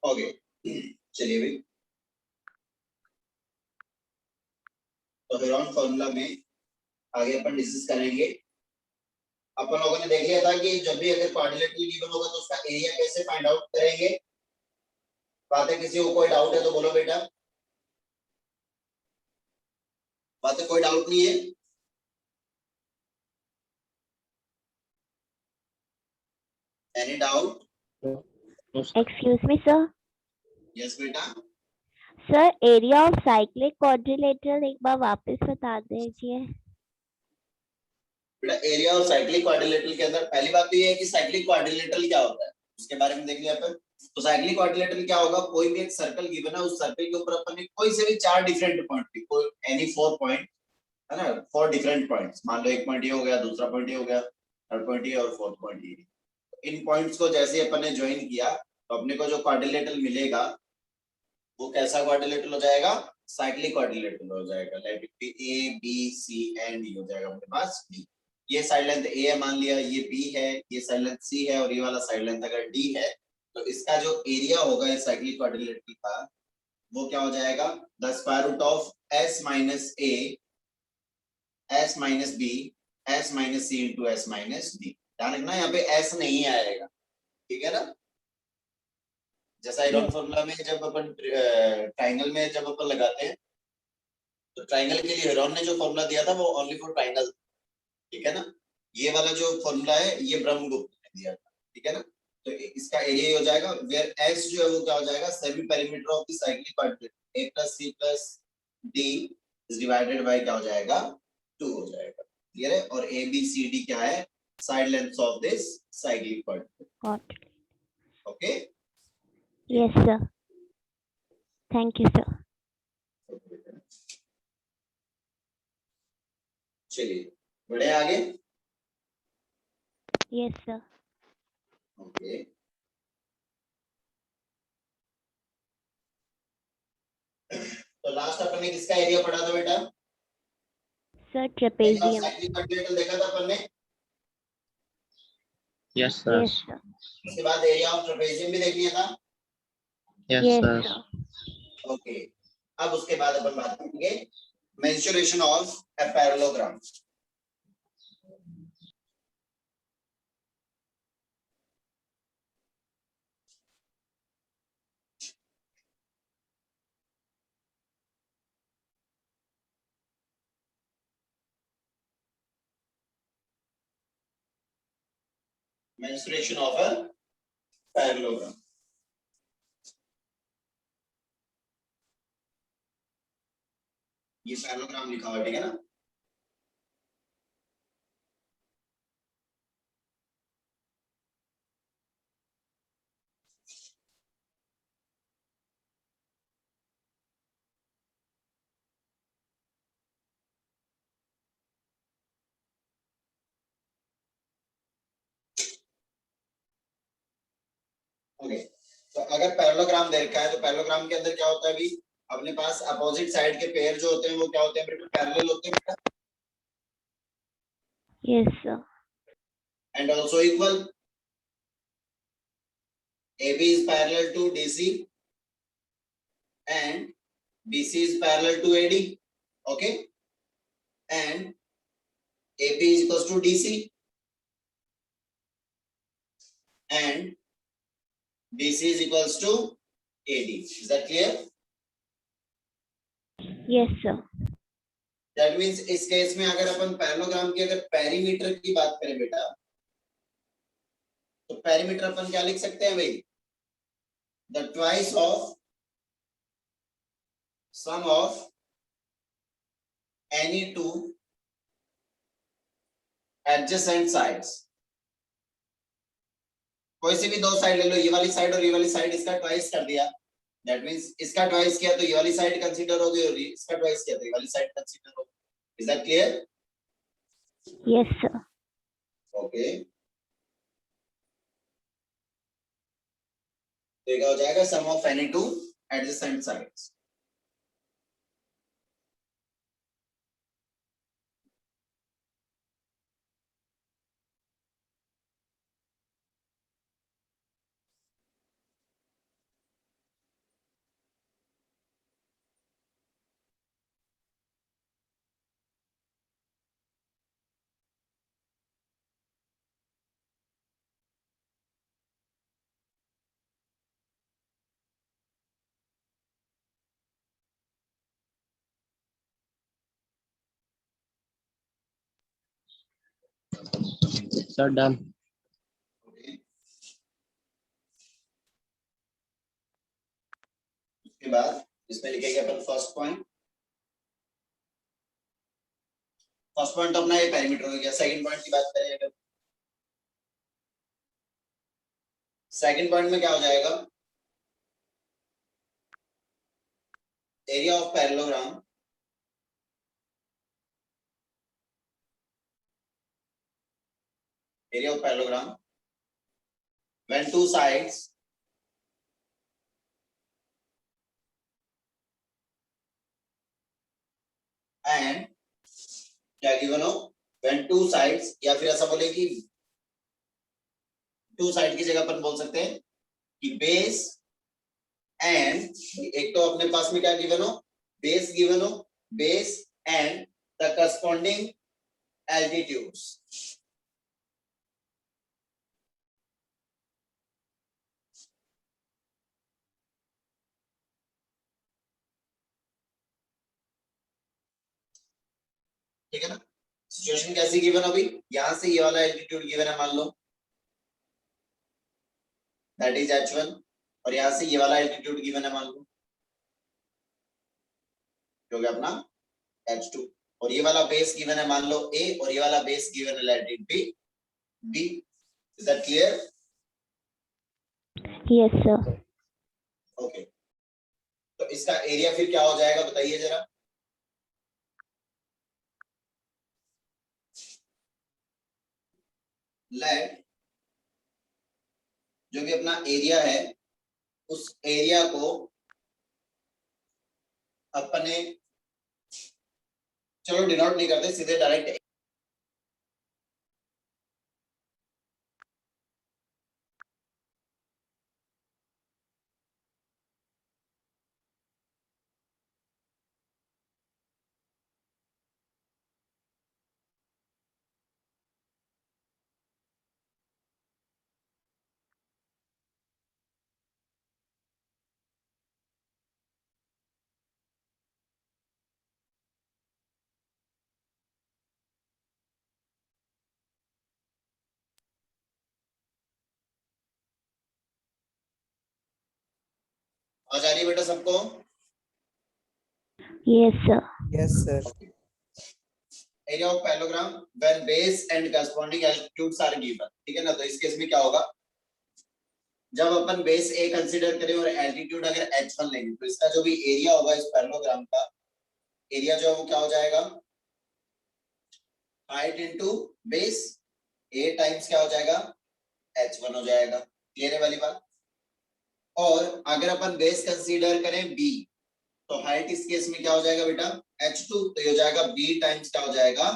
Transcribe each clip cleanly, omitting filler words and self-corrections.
Okay, चलिए भाई। तो हेरोन फॉर्मूला में आगे अपन डिस्कस करेंगे। अपन लोगों ने देख लिया था कि जब भी अगर क्वाड्रिलेटरल गिवन होगा तो उसका एरिया कैसे फाइंड आउट करेंगे। बातें किसी को कोई डाउट है तो बोलो बेटा। बातें कोई डाउट नहीं है? Any doubt? Excuse me sir. Yes बेटा। Sir area of cyclic quadrilateral एक बार वापस बता दीजिए। बेटा एरिया ऑफ साइक्लिक क्वाड्रिलेटरल के अंदर पहली बात तो ये है कि साइक्लिक क्वाड्रिलेटरल क्या होता है उसके बारे में देख लिया अपन। तो साइक्लिक क्वाड्रिलेटरल क्या होगा, कोई भी एक सर्कल गिवन है, उस सर्कल के ऊपर अपन ने कोई से भी 4 डिफरेंट पॉइंट, कोई एनी 4 पॉइंट है ना, 4 डिफरेंट पॉइंट्स। मान लो एक पॉइंट ये हो गया, दूसरा पॉइंट ये हो गया, थर्ड पॉइंट ये और फोर्थ पॉइंट ये। इन पॉइंट्स को जैसे अपन ने ज्वाइन किया तो अपने को जो क्वाड्रिलेटरल मिलेगा वो कैसा क्वाड्रिलेटरल हो जाएगा, साइक्लिक क्वाड्रिलेटरल हो जाएगा। Let it be A B C and D हो जाएगा अपने पास डी। ये साइड लेंथ ए है मान लिया, ये बी है, ये साइड लेंथ सी है और ये वाला साइड लेंथ अगर डी है तो इसका जो एरिया होगा इस साइक्लिक क्वाड्रिलेटरल का वो क्या हो जाएगा, the square root of s minus a s minus b s minus c into s minus d. ध्यान रखना यहाँ पे एस नहीं आएगा, ठीक है ना। जैसा हेरोन फॉर्मूला में जब अपन ट्राइंगल में जब अपन लगाते हैं तो ट्राइंगल के लिए हेरोन ने जो फॉर्मूला दिया था वो ओनली फॉर ट्राइंगल, ठीक है ना। ये वाला जो फॉर्मूला है ये ब्रह्मगुप्त ने दिया था, ठीक है ना। तो इसका एरिया हो जाएगा वेयर एस जो है वो क्या हो जाएगा, semi perimeter of the cyclic quadrilateral a plus c plus d is divided by क्या हो जाएगा 2 हो जाएगा, क्लियर है। और ए बी सी डी क्या है, side lengths of this cyclic quadrilateral. Okay yes sir, thank you sir. चलिए बढ़े आगे। Yes sir. ओके तो लास्ट अपन ने किसका एरिया पढ़ा था बेटा, सर ट्रेपेजियम। साइक्लिक क्वाड्रिलेटरल देखा था अपन ने। Yes sir. Yes sir. उसके बाद एरिया ऑफ ट्रेपेजियम भी देख लिया था। Yes sir. ओके अब उसके बाद अपन बात करेंगे mensuration of a parallelogram. Mensuration of a parallelogram. ये पैरेललोग्राम लिखा हुआ है, ठीक है ना। ओके तो अगर पैरेललोग्राम दे रखा है तो पैरेललोग्राम के अंदर क्या होता है अभी अपने पास अपोजिट साइड के पेयर जो होते हैं वो क्या होते हैं, बिल्कुल पैरेलल होते हैं बेटा। Yes sir. And also equal. AB is parallel to DC and BC is parallel to AD. Okay, and AB is equals to DC and BC is equals to AD. Is that clear? Yes sir. That means इस case में अगर अपन parallelogram की अगर perimeter की बात करें बेटा तो पेरीमीटर अपन क्या लिख सकते हैं भाई, the twice of sum of any two adjacent sides। कोई सी भी दो साइड ले लो, ये वाली साइड और ये वाली साइड, इसका ट्वाइस कर दिया। दैट मींस इसका ट्वाइस किया तो ये वाली साइड कंसीडर होगी और इसका ट्वाइस किया तो ये वाली साइड कंसीडर होगी। Is that clear? Yes sir. Okay तो ये क्या हो जाएगा, sum of any two adjacent sides. sir, done. Okay. उसके बाद इसमें लिखेंगे अपन फर्स्ट पॉइंट अपना ये पेरीमीटर हो गया। सेकंड पॉइंट की बात करें अगर, सेकंड पॉइंट में क्या हो जाएगा, area of parallelogram when two sides and क्या गिवन हो, when two sides, या फिर ऐसा बोले कि टू साइड की जगह अपन बोल सकते हैं कि बेस एंड, एक तो अपने पास में क्या गिवन हो, बेस गिवन हो, base and the corresponding altitudes. ठीक है ना। सिचुएशन कैसी गिवन अभी, यहां से ये वाला एल्टीट्यूड गिवन है मान लो, दैट इज h1, और यहां से ये वाला एल्टीट्यूड गिवन है मान लो, जो कि अपना h2, और ये वाला बेस गिवन है मान लो a, और ये वाला बेस गिवन है late it B b। Is that clear? Yes, sir. Okay, तो इसका एरिया फिर क्या हो जाएगा बताइए जरा। लेट जो भी अपना एरिया है, उस एरिया को अपने, चलो डिनोट नहीं करते, सीधे डायरेक्ट आ जा रही है बेटा सबको? Yes, sir. Yes, sir. Area of parallelogram when base and corresponding altitudes are given. ठीक है ना। तो इस केस में क्या होगा, जब अपन बेस ए कंसीडर करें और एल्टीट्यूड अगर h1 लेंगे, तो इसका जो भी एरिया होगा इस पैरेललोग्राम का, एरिया जो है वो क्या हो जाएगा, height into base, a times क्या हो जाएगा, h1 हो जाएगा। क्लियर है वाली बात? और अगर अपन बेस कंसीडर करें b, तो हाइट इस केस में क्या हो जाएगा बेटा, h2, तो ये हो जाएगा b टाइम्स क्या हो जाएगा,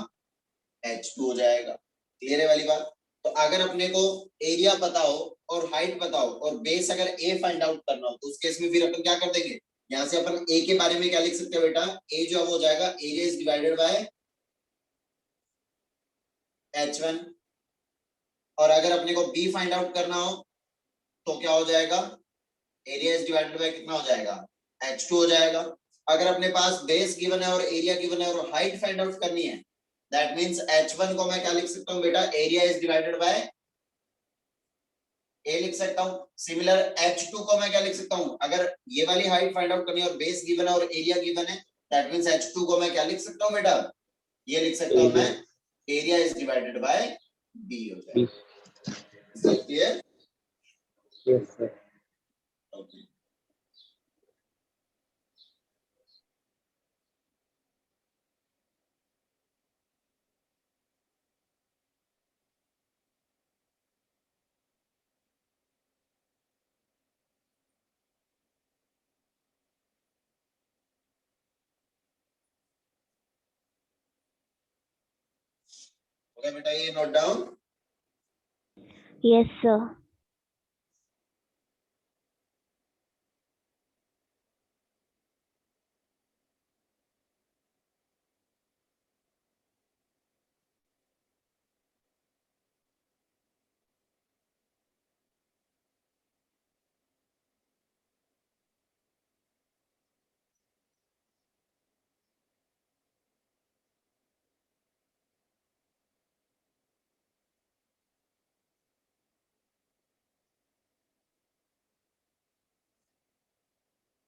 h2 हो जाएगा। क्लियर है वाली बात? तो अगर अपने को एरिया पता हो और हाइट पता हो और बेस अगर a फाइंड आउट करना हो, तो उस केस में फिर अपन क्या कर देंगे, यहाँ से अपन a के बारे में क्या लिख सकते हैं बेटा, a जो है वो हो जाएगा area is divided bye h1, और अगर अपने को b फाइंड आउट करना हो तो क्या हो जाएगा, एरिया इज डिवाइडेड बाय कितना हो जाएगा, h2 हो जाएगा। अगर अपने पास बेस गिवन है और एरिया गिवन है और हाइट फाइंड आउट करनी है, दैट मींस h1 को मैं क्या लिख सकता हूं बेटा, area is divided bye a लिख सकता हूं। सिमिलर h2 को मैं क्या लिख सकता हूं, अगर ये वाली हाइट फाइंड आउट करनी है और बेस गिवन है और एरिया गिवन है, दैट मींस h2 को मैं क्या लिख सकता हूं बेटा, ये लिख सकता हूं मैं, area is divided by b हो जाएगा। Clear? Yes, sir. Okay, okay बेटा, ये नोट डाउन। Yes, sir.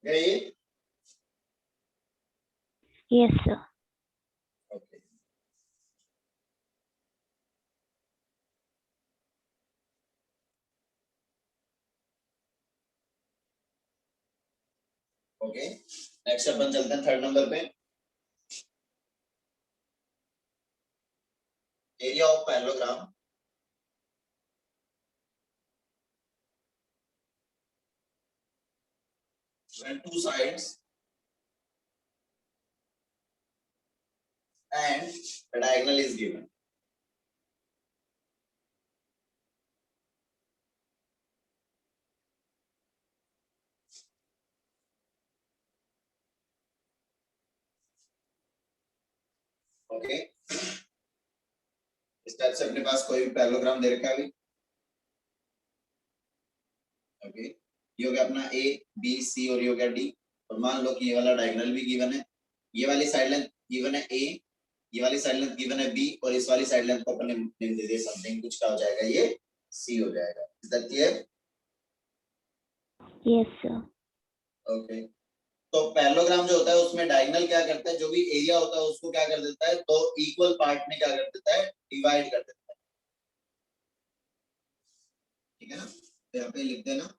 ये Yes, sir. Okay okay next अपन चलते हैं थर्ड नंबर पे area of parallelogram when two sides and a diagonal is given. Okay इस टाइप से अपने पास कोई भी पैरेललोग्राम दे रखा है अभी ओके ये हो गया अपना ए बी सी और ये हो गया डी और मान लो कि ये वाला डायगोनल भी गिवन है ये वाली साइड लेंथ गिवन है ए ये वाली साइड लेंथ गिवन है बी और इस वाली साइड लेंथ को अपन ने नेम दे दिया समथिंग कुछ क्या हो जाएगा ये सी हो जाएगा is that clear Yes, sir. Okay तो पैरेललोग्राम जो होता है उसमें डायगोनल क्या करता है जो भी एरिया होता है उसको क्या कर देता है तो इक्वल पार्ट में क्या कर देता है डिवाइड कर देता है ठीक है ना तो यहाँ पे लिख देना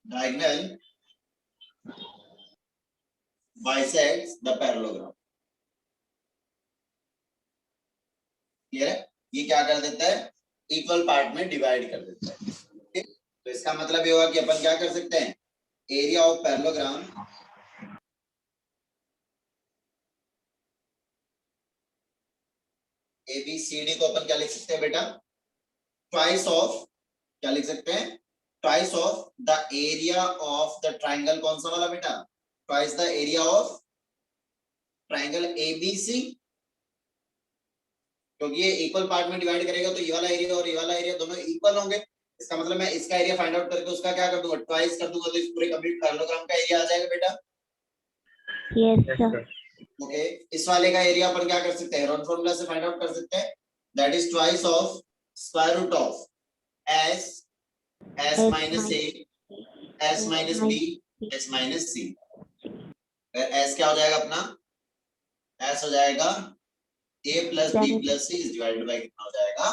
diagonal bisects the parallelogram clear है ये क्या कर देता है इक्वल पार्ट में डिवाइड कर देता है ठीक तो इसका मतलब ये होगा कि अपन क्या कर सकते हैं area of parallelogram A B C D को अपन क्या लिख सकते हैं बेटा ट्वाइस ऑफ क्या लिख सकते हैं twice of the area of the triangle कौन सा वाला बेटा twice the area of triangle ABC क्योंकि ये इक्वल पार्ट में डिवाइड करेगा तो ये वाला एरिया और ये वाला एरिया दोनों इक्वल होंगे इसका मतलब मैं इसका एरिया फाइंड आउट करके उसका क्या कर दूंगा ट्वाइस कर दूंगा तो इस पूरे कंप्लीट पैरेललोग्राम का एरिया आ जाएगा बेटा Yes, Yes, sir. sir. Okay इस वाले का एरिया अपन क्या कर सकते हैं हेरोन फार्मूला से फाइंड आउट कर सकते हैं that is twice of square root of s s minus a s minus b s minus c s क्या हो जाएगा अपना एस हो जाएगा a plus b plus c is divided by कितना हो जाएगा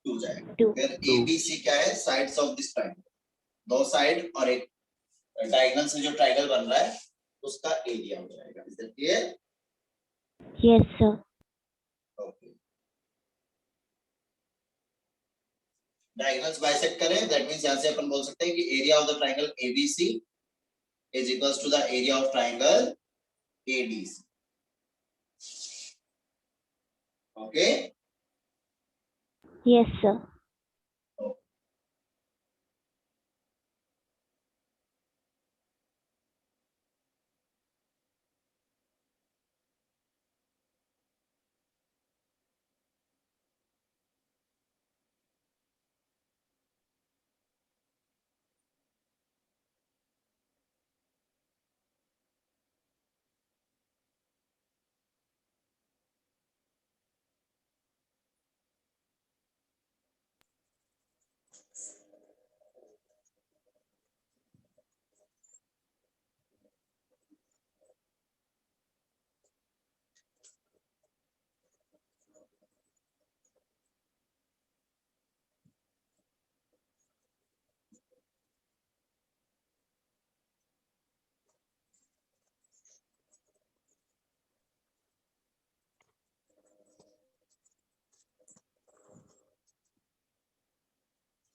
2 जाएगा 2. फिर a b c क्या है साइड्स ऑफ दिस ट्रायंगल दो साइड और एक डायगोनल से जो ट्रायंगल बन रहा है उसका एरिया हो जाएगा is that clear Yes, sir. Okay diagonals bisect करें दैट मींस यहां से अपन बोल सकते हैं कि area of the triangle abc is equals to the area of triangle adc okay Yes, sir.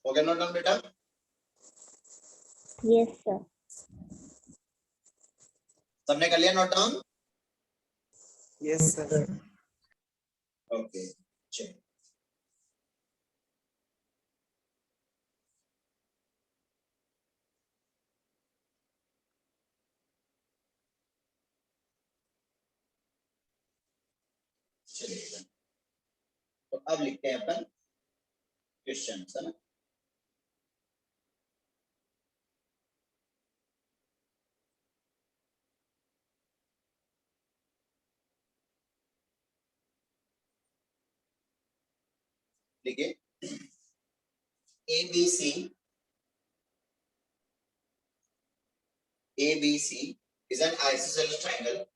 हो गया नोट डाउन बेटा Yes, sir. सबने कर लिया note down Yes, sir. Okay चलिए चलिएगा तो अब लिखते हैं अपन क्वेश्चन है ना देखिए A B C ABC is an isosceles triangle.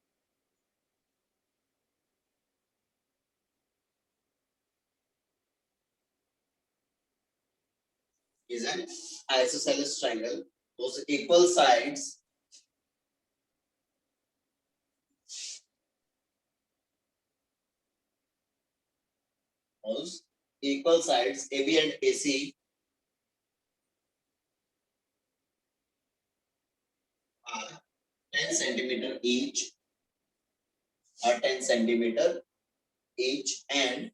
Is an isosceles triangle whose equal sides AB and AC are 10 centimeter each, or 10 centimeter each, and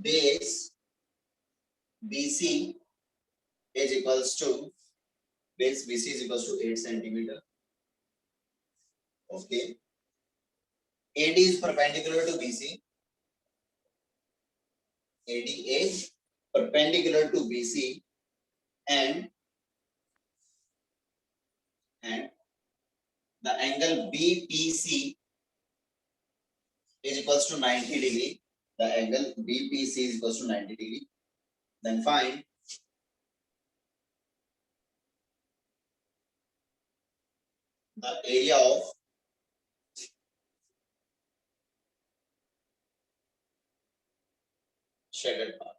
base BC is equals to base BC is equals to 8 centimeter. Okay. AD is perpendicular to BC. AD is perpendicular to BC, and the angle BPC is equals to 90 degree. The angle BPC is equals to 90 degree. Then find the area of shaded part.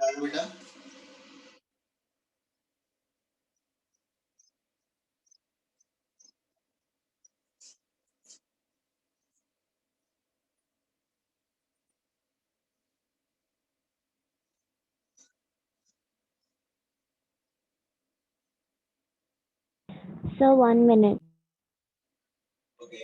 और बेटा Sir, 1 minute. Okay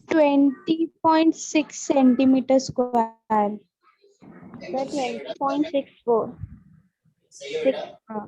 Twenty 20.6 centimeter square. Sir, 20.64. सही है बेटा हाँ.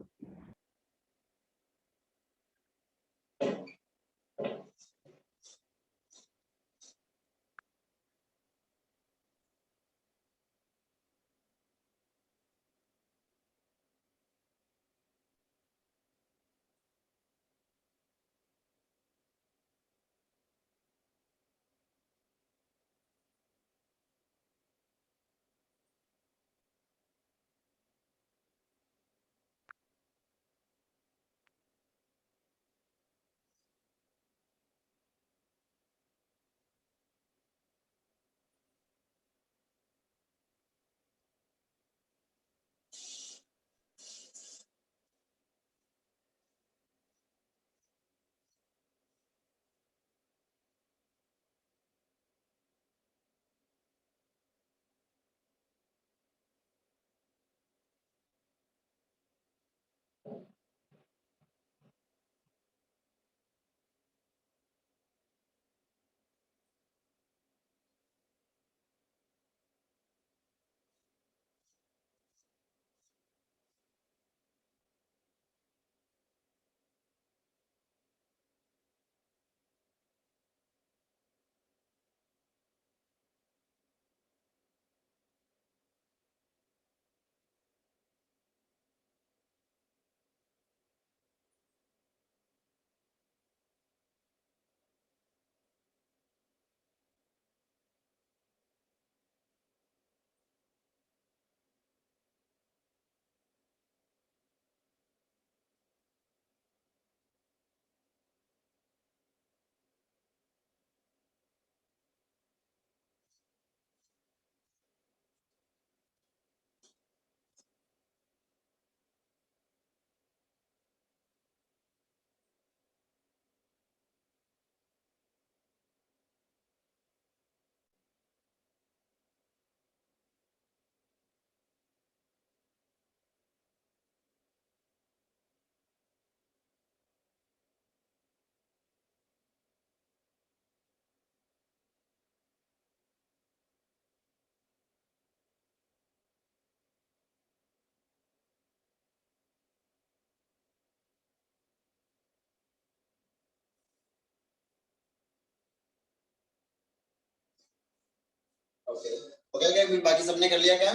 Okay okay okay, बाकी सबने कर लिया क्या?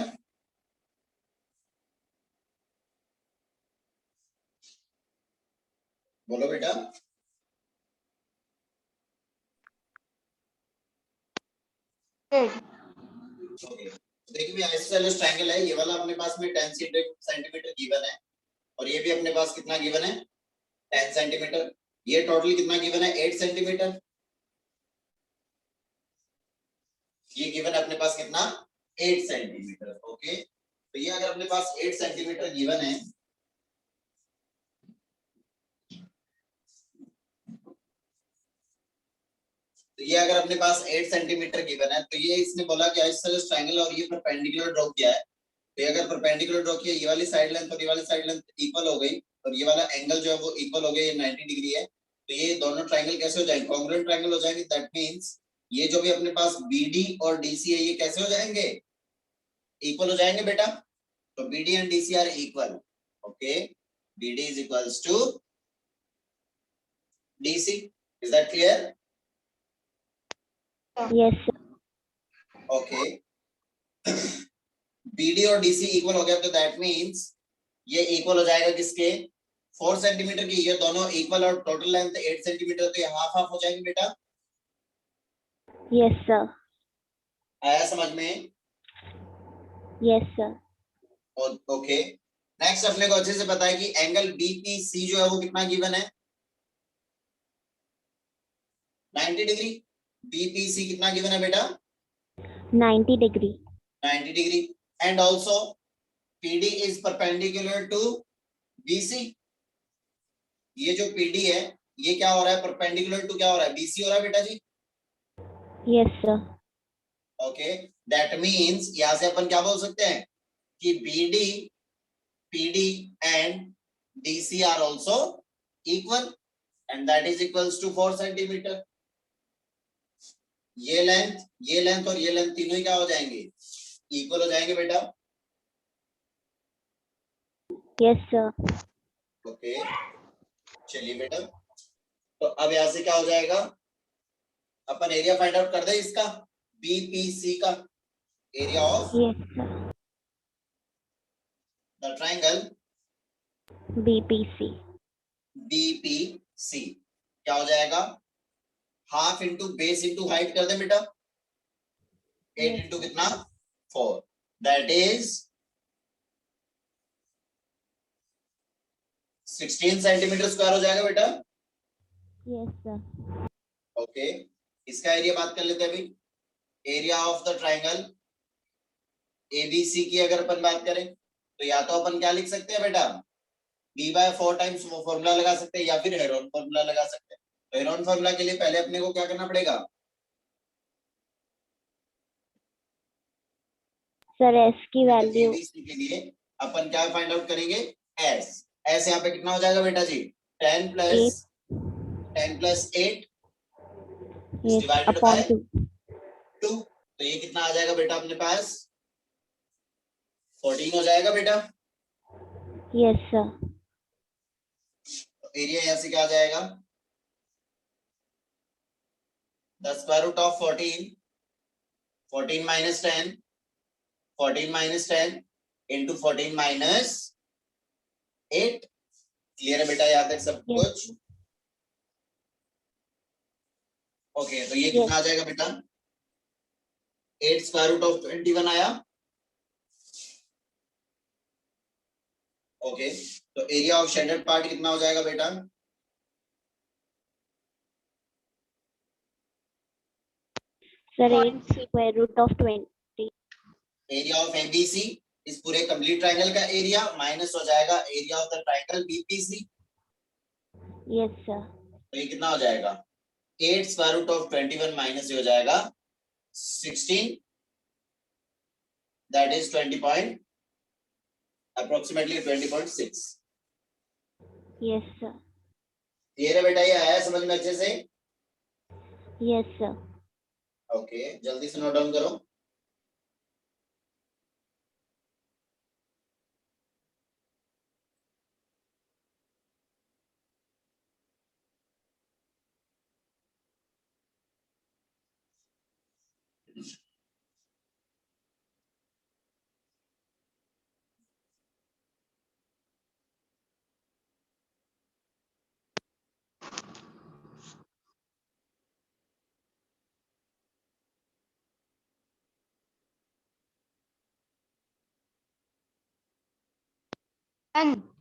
बोलो बेटा। ओके, देखिए भी आइसोसेलेस ट्रायंगल है, ये वाला अपने पास में 10 सेंटीमीटर गिवन है, और ये भी अपने पास कितना गिवन है? 10 सेंटीमीटर। ये टोटल कितना गिवन है? 8 सेंटीमीटर। ये गिवन अपने पास कितना? 8 सेंटीमीटर। ओके, तो ये अगर अपने पास 8 सेंटीमीटर गिवन है, तो ये अगर अपने पास 8 सेंटीमीटर गिवन है, तो ये इसने बोला कि आइसोसेलेस ट्रायंगल और ये परपेंडिकुलर ड्रॉ किया है। तो ये अगर परपेंडिकुलर ड्रॉ किया, ये वाली साइड लेंथ और ये वाली साइड लेंथ इक्वल हो गई, और ये वाला एंगल जो है वो इक्वल हो गया, ये 90 डिग्री है, तो ये दोनों ट्रायंगल कैसे हो जाएंगे? कॉन्ग्रुएंट ट्रायंगल हो जाएंगे। दैट मींस ये जो भी अपने पास BD और DC है, ये कैसे हो जाएंगे? इक्वल हो जाएंगे बेटा। तो BD and DC are equal. Okay, BD is equals to DC. Is that clear? Yes, sir. Okay, BD और DC इक्वल हो गया, तो दैट मींस ये इक्वल हो जाएगा किसके? 4 सेंटीमीटर की। ये दोनों इक्वल और टोटल लेंथ 8 सेंटीमीटर, तो ये हाफ हाफ हो जाएंगे बेटा। Yes, sir. आया समझ में? Yes, sir. ओके, नेक्स्ट अपने को अच्छे से पता है कि एंगल BPC जो है वो कितना गिवन है? 90 डिग्री। BPC कितना गिवन है बेटा? 90 degree. 90 degree. And also PD is perpendicular to BC। ये जो PD है, ये क्या हो रहा है? परपेंडिकुलर टू क्या हो रहा है? BC हो रहा है बेटा जी। Yes, sir. Okay, that means यहां से अपन क्या बोल सकते हैं कि BD, PD and DC are also equal, and that is equals to 4 centimetre. ये लेंथ और ये लेंथ तीनों ही क्या हो जाएंगे? इक्वल हो जाएंगे बेटा। Yes, sir. ओके, चलिए बेटा, तो अब यहां से क्या हो जाएगा? अपन एरिया फाइंड आउट कर दे इसका, BPC का, area of Yes, sir. The triangle BPC. BPC क्या हो जाएगा? Half into base into height कर दे बेटा। 8 इंटू कितना? 4, दैट इज 16 सेंटीमीटर स्क्वायर हो जाएगा बेटा। Yes, sir. ओके, इसका एरिया बात कर लेते हैं अभी। Area of the triangle ABC की अगर अपन बात करें, तो या तो अपन क्या लिख सकते हैं बेटा? B/4 टाइम्स वो फॉर्मूला लगा सकते हैं, या फिर हेरोन फॉर्मूला लगा सकते हैं। तो हेरोन फॉर्मूला के लिए पहले अपने को क्या करना पड़ेगा? Sir, S की वैल्यू ABC के लिए अपन क्या फाइंड आउट करेंगे? S यहाँ पे कितना हो जाएगा बेटा जी? 10 plus 8 yes divided upon by 2. 2, तो ये कितना आ जाएगा बेटा अपने पास? 14 हो जाएगा बेटा। Yes, sir. एरिया यहाँ से क्या आ जाएगा? The square root of 14, 14 minus 10, 14 minus 10 into 14 minus 8। Clear है बेटा यहाँ तक सब Yes. कुछ? ओके, तो ये Yes. कितना आ जाएगा बेटा? 8 स्क्वायर रूट ऑफ 21 आया। ओके, तो एरिया ऑफ शेडेड पार्ट कितना हो जाएगा बेटा? Sir, 8 square root of 20. Area of ABC, इस पूरे कंप्लीट ट्रायंगल का एरिया माइनस हो जाएगा area of the triangle BPC। Yes, sir. तो ये कितना हो जाएगा? 8 स्क्वायर रूट ऑफ 21 माइनस हो जाएगा 16, that is 20 point approximately 20.6। Yes, sir. Clear है बेटा? ये आया समझ में अच्छे से? Yes, sir. ओके, जल्दी से नोट डाउन करो। 1